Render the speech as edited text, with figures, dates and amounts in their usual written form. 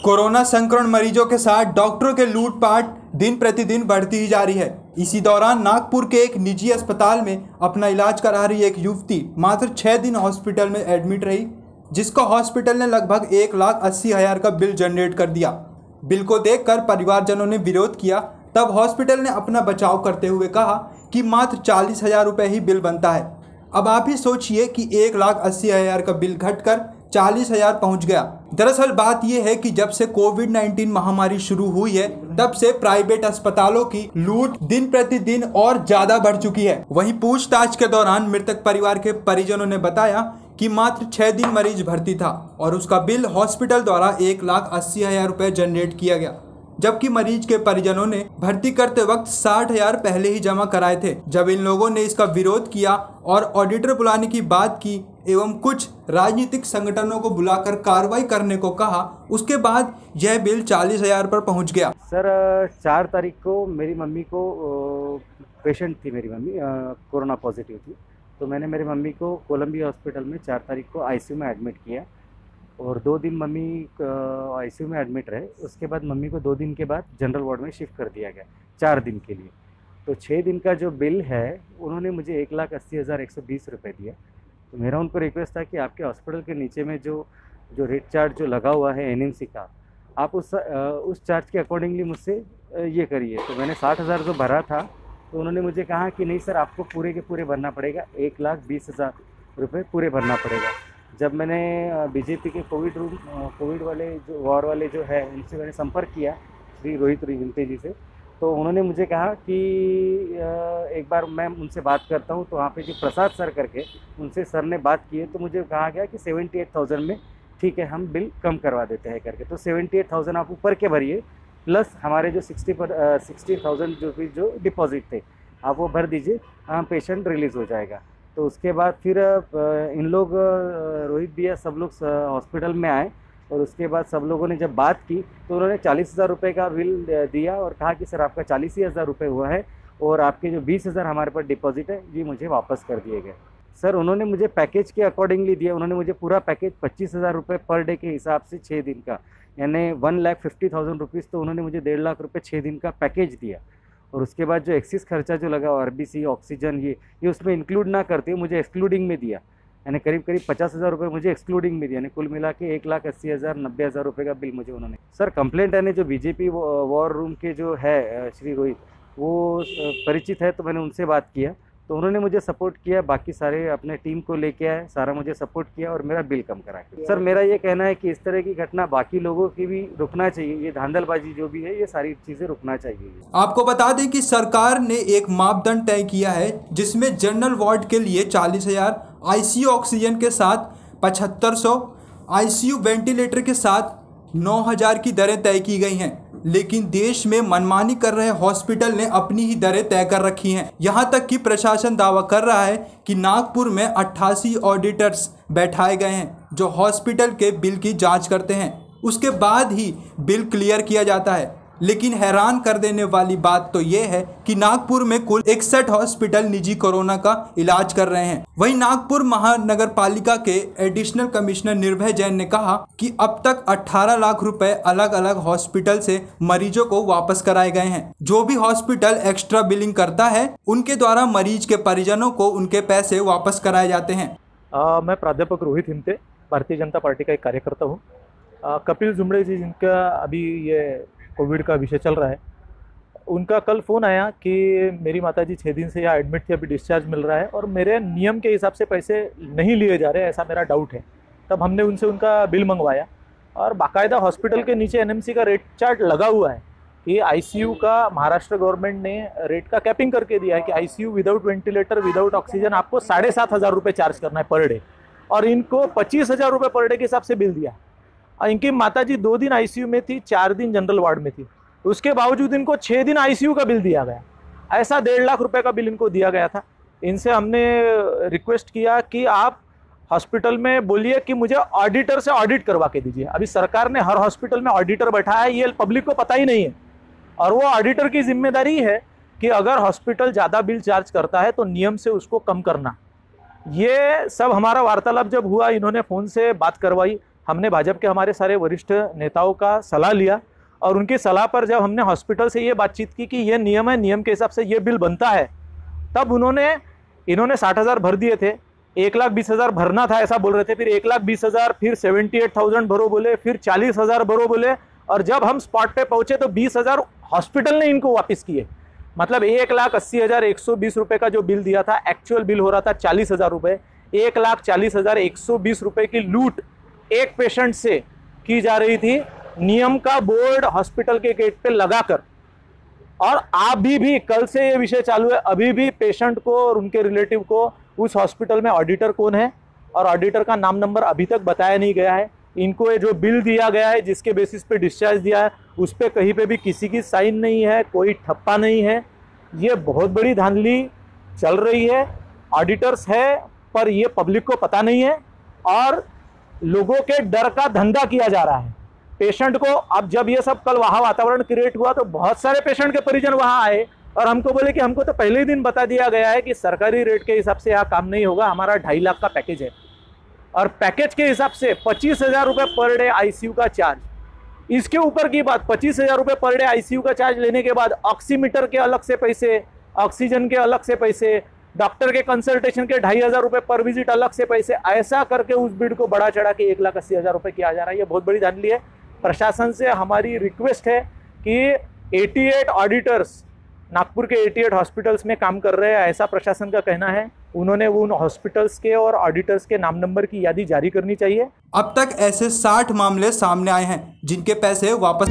Corona संक्रमण मरीजों के साथ डॉक्टरों के लूटपाट दिन प्रतिदिन बढ़ती ही जा रही है। इसी दौरान नागपुर के एक निजी अस्पताल में अपना इलाज करा रही एक युवती मात्र 6 दिन हॉस्पिटल में एडमिट रही, जिसको हॉस्पिटल ने लगभग 1,80,000 का बिल जनरेट कर दिया। बिल को देखकर परिवारजनों ने विरोध किया। तब हॉस्पिटल ने अपना बचाव करते हुए कहा कि मात्र 40,000 रुपये ही बिल बनता है। अब आप ही सोचिए कि 1,80,000 का बिल घटकर 40,000 पहुंच गया। दरअसल बात यह है कि जब से कोविड-19 महामारी शुरू हुई है, तब से प्राइवेट अस्पतालों की लूट दिन प्रतिदिन और ज्यादा बढ़ चुकी है। वहीं पूछताछ के दौरान मृतक परिवार के परिजनों ने बताया कि मात्र 6 दिन मरीज भर्ती था और उसका बिल हॉस्पिटल द्वारा 1,80,000 रुपये जनरेट किया गया, जबकि मरीज के परिजनों ने भर्ती करते वक्त 60,000 पहले ही जमा कराए थे। जब इन लोगों ने इसका विरोध किया और ऑडिटर बुलाने की बात की एवं कुछ राजनीतिक संगठनों को बुलाकर कार्रवाई करने को कहा, उसके बाद यह बिल 40,000 पर पहुंच गया। सर 4 तारीख को मेरी मम्मी को पेशेंट थी, मेरी मम्मी कोरोना पॉजिटिव थी, तो मैंने मेरी मम्मी को कोलंबिया हॉस्पिटल में 4 तारीख को आईसीयू में एडमिट किया और 2 दिन मम्मी आईसीयू में एडमिट रहे। उसके बाद मम्मी को 2 दिन के बाद जनरल वार्ड में शिफ्ट कर दिया गया 4 दिन के लिए। तो 6 दिन का जो बिल है उन्होंने मुझे 1,80,120 रुपये दिया। तो मेरा उनको रिक्वेस्ट था कि आपके हॉस्पिटल के नीचे में जो रेट चार्ज जो लगा हुआ है एनएमसी का, आप उस चार्ज के अकॉर्डिंगली मुझसे ये करिए। तो मैंने 60,000 जो भरा था, तो उन्होंने मुझे कहा कि नहीं सर, आपको पूरे के पूरे भरना पड़ेगा, 1,20,000 रुपये पूरे भरना पड़ेगा। जब मैंने बीजेपी के कोविड वाले जो वॉर वाले जो है उनसे मैंने संपर्क किया, श्री रोहित रिंते जी से, तो उन्होंने मुझे कहा कि एक बार मैं उनसे बात करता हूँ। तो वहाँ पे जो प्रसाद सर करके उनसे सर ने बात की है, तो मुझे कहा गया कि 78,000 में ठीक है, हम बिल कम करवा देते हैं करके। तो 78,000 आप ऊपर के भरिए, प्लस हमारे जो 60,000 जो डिपॉजिट थे आप वो भर दीजिए, पेशेंट रिलीज़ हो जाएगा। तो उसके बाद फिर इन लोग रोहित भैया सब लोग हॉस्पिटल में आए और उसके बाद सब लोगों ने जब बात की तो उन्होंने 40,000 रुपये का बिल दिया और कहा कि सर आपका 40,000 रुपये हुआ है और आपके जो 20,000 हमारे पास डिपॉजिट है ये मुझे वापस कर दिए गए। सर उन्होंने मुझे पैकेज के अकॉर्डिंगली दिया। उन्होंने मुझे पूरा पैकेज 25,000 रुपये पर डे के हिसाब से 6 दिन का, यानी 1,50,000 रुपीज़, तो उन्होंने मुझे 1.5 लाख रुपये 6 दिन का पैकेज दिया। और उसके बाद जो एक्सिस खर्चा जो लगा, आरबीसी, ऑक्सीजन, ये उसमें इंक्लूड ना करते हुए मुझे एक्सक्लूडिंग में दिया, यानी करीब 50,000 रुपये मुझे एक्सक्लूडिंग में दिया, यानी कुल मिला के 1,80,000 90,000 रुपये का बिल मुझे उन्होंने। सर कंप्लेंट यानी जो बीजेपी वॉर रूम के जो है श्री रोहित, वो परिचित है, तो मैंने उनसे बात किया तो उन्होंने मुझे सपोर्ट किया। बाकी सारे अपने टीम को लेके आए, सारा मुझे सपोर्ट किया और मेरा बिल कम करा। सर मेरा ये कहना है कि इस तरह की घटना बाकी लोगों की भी रुकना चाहिए, ये धांधलबाजी जो भी है ये सारी चीज़ें रुकना चाहिए। आपको बता दें कि सरकार ने एक मापदंड तय किया है जिसमें जनरल वार्ड के लिए 40,000, आईसीयू ऑक्सीजन के साथ 7,500, आईसीयू वेंटिलेटर के साथ 9,000 की दरें तय की गई हैं। लेकिन देश में मनमानी कर रहे हॉस्पिटल ने अपनी ही दरें तय कर रखी हैं। यहां तक कि प्रशासन दावा कर रहा है कि नागपुर में 88 ऑडिटर्स बैठाए गए हैं जो हॉस्पिटल के बिल की जांच करते हैं, उसके बाद ही बिल क्लियर किया जाता है। लेकिन हैरान कर देने वाली बात तो यह है कि नागपुर में कुल 61 हॉस्पिटल निजी कोरोना का इलाज कर रहे हैं। वहीं नागपुर महानगर पालिका के एडिशनल कमिश्नर निर्भय जैन ने कहा कि अब तक 18 लाख रुपए अलग अलग हॉस्पिटल से मरीजों को वापस कराए गए हैं। जो भी हॉस्पिटल एक्स्ट्रा बिलिंग करता है उनके द्वारा मरीज के परिजनों को उनके पैसे वापस कराए जाते हैं। मैं प्राध्यापक रोहित हिमते, भारतीय जनता पार्टी का एक कार्यकर्ता हूँ। कपिल जुमड़े जी, जिनका अभी ये कोविड का विषय चल रहा है, उनका कल फ़ोन आया कि मेरी माताजी 6 दिन से यहाँ एडमिट थी, अभी डिस्चार्ज मिल रहा है और मेरे नियम के हिसाब से पैसे नहीं लिए जा रहे, ऐसा मेरा डाउट है। तब हमने उनसे उनका बिल मंगवाया और बाकायदा हॉस्पिटल के नीचे एनएमसी का रेट चार्ट लगा हुआ है कि आईसीयू का महाराष्ट्र गवर्नमेंट ने रेट का कैपिंग करके दिया है कि ICU without ventilator, without oxygen आपको 7,500 रुपये चार्ज करना है पर डे, और इनको 25,000 रुपये पर डे के हिसाब से बिल दिया। इनकी माताजी 2 दिन आईसीयू में थी, 4 दिन जनरल वार्ड में थी, उसके बावजूद इनको 6 दिन आईसीयू का बिल दिया गया। ऐसा 1.5 लाख रुपए का बिल इनको दिया गया था। इनसे हमने रिक्वेस्ट किया कि आप हॉस्पिटल में बोलिए कि मुझे ऑडिटर से ऑडिट करवा के दीजिए। अभी सरकार ने हर हॉस्पिटल में ऑडिटर बैठाया है, ये पब्लिक को पता ही नहीं है, और वो ऑडिटर की जिम्मेदारी है कि अगर हॉस्पिटल ज़्यादा बिल चार्ज करता है तो नियम से उसको कम करना। ये सब हमारा वार्तालाप जब हुआ, इन्होंने फ़ोन से बात करवाई, हमने भाजपा के हमारे सारे वरिष्ठ नेताओं का सलाह लिया और उनकी सलाह पर जब हमने हॉस्पिटल से ये बातचीत की कि ये नियम है, नियम के हिसाब से ये बिल बनता है, तब इन्होंने 60,000 भर दिए थे। 1,20,000 भरना था ऐसा बोल रहे थे, फिर 1,20,000, फिर 78,000 भरो बोले, फिर 40,000 भरो बोले, और जब हम स्पॉट पे पहुंचे तो 20,000 हॉस्पिटल ने इनको वापस किए। मतलब 1,80,120 रुपये का जो बिल दिया था, एक्चुअल बिल हो रहा था 40,000 रुपये। 1,40,120 रुपये की लूट एक पेशेंट से की जा रही थी, नियम का बोर्ड हॉस्पिटल के गेट पे लगाकर। और अभी भी कल से ये विषय चालू है, अभी भी पेशेंट को और उनके रिलेटिव को उस हॉस्पिटल में ऑडिटर कौन है और ऑडिटर का नाम नंबर अभी तक बताया नहीं गया है। इनको ये जो बिल दिया गया है, जिसके बेसिस पे डिस्चार्ज दिया है, उस पर कहीं पे भी किसी की साइन नहीं है, कोई ठप्पा नहीं है। ये बहुत बड़ी धांधली चल रही है। ऑडिटर्स है पर ये पब्लिक को पता नहीं है और लोगों के डर का धंधा किया जा रहा है। पेशेंट को अब जब ये सब कल वहाँ वातावरण क्रिएट हुआ तो बहुत सारे पेशेंट के परिजन वहाँ आए और हमको बोले कि हमको तो पहले ही दिन बता दिया गया है कि सरकारी रेट के हिसाब से यहाँ काम नहीं होगा, हमारा 2.5 लाख का पैकेज है और पैकेज के हिसाब से 25,000 रुपये पर डे आईसीयू का चार्ज। इसके ऊपर की बात, 25,000 रुपये पर डे आईसीयू का चार्ज लेने के बाद ऑक्सीमीटर के अलग से पैसे, ऑक्सीजन के अलग से पैसे, डॉक्टर के कंसल्टेशन के 2,500 रुपये पर विजिट अलग से पैसे, ऐसा करके उस बिड को बढ़ा चढ़ा के 1,80,000 रुपये किया जा रहा है। ये बहुत बड़ी धांधली है। प्रशासन से हमारी रिक्वेस्ट है कि 88 ऑडिटर्स नागपुर के 88 हॉस्पिटल्स में काम कर रहे हैं, ऐसा प्रशासन का कहना है। उन्होंने उन हॉस्पिटल्स के और ऑडिटर्स के नाम नंबर की यादी जारी करनी चाहिए। अब तक ऐसे 60 मामले सामने आए हैं जिनके पैसे वापस